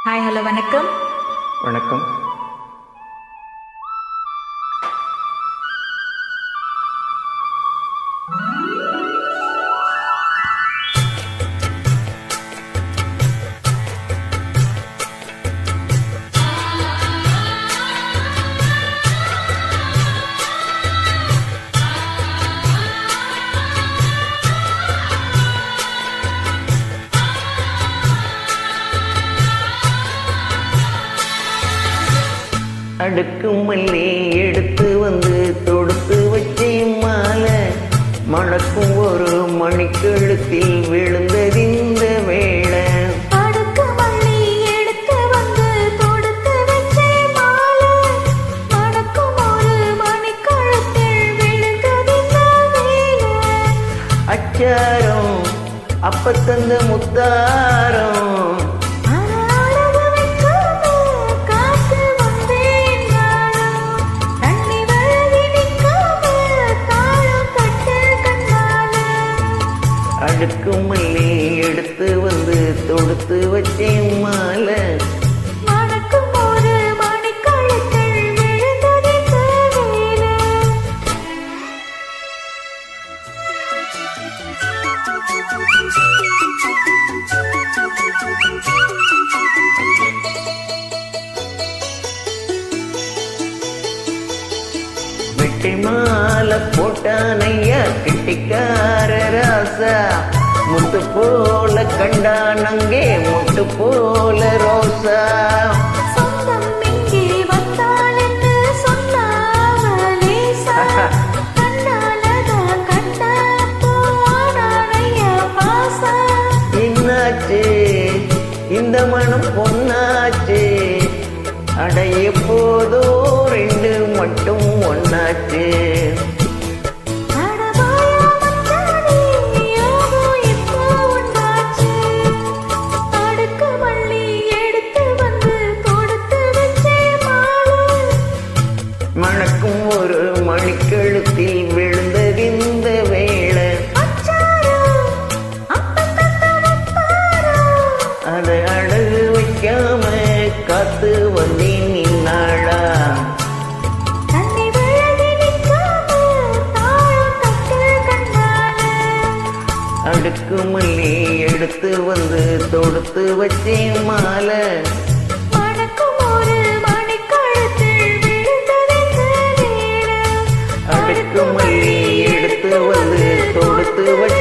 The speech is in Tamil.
ஹாய் ஹலோ வணக்கம். வணக்கம். அடுக்கு மல்லி எடுத்து வந்து தொடுத்து வச்சே மாலை மணக்கும் ஒரு மணிக்கழுத்தில் விழுந்ததிந்த வேளை. அடுக்கு மல்லி எடுத்து வந்து தொடுத்து வச்சே மாலை மணக்கும் ஒரு மணிக்கழுத்தில் விழுந்ததிந்த வேளை. அச்சாரம் அப்ப தந்த முத்தாரம் அடுக்கு மல்லி எடுத்து வந்து தொடுத்து வச்சேன் மாலை மணக்கும் ஒரு மணிக்கழுத்தில் விழுந்ததிந்த வேளை. வெட்டி மாலை போட்டானையா கிட்டிக்கார ராசா முத்து போல கண்டான் அங்கே முட்டு போல ரோசா. சொந்தம் இங்கே வந்தாள் என்று சொன்னாவலேசா கண்ணாலதா கண்ட போனானைய பாசா. என்னாச்சு இந்த மனம் பொன்னாச்சு அடைய போதோ ரெண்டு மட்டும் ஒன்னாச்சு. மணக்கும் ஒரு மணிக்கழுத்தில் விழுந்ததிந்த வேளை. அதை அழகு வைக்காம காத்து வந்தேன் நின்னாளா. அடுக்கு மல்லி எடுத்து வந்து தொடுத்து வச்சேன் மாலை அடுக்கு மல்லி எடுத்து வந்து தொடுத்து வச்ச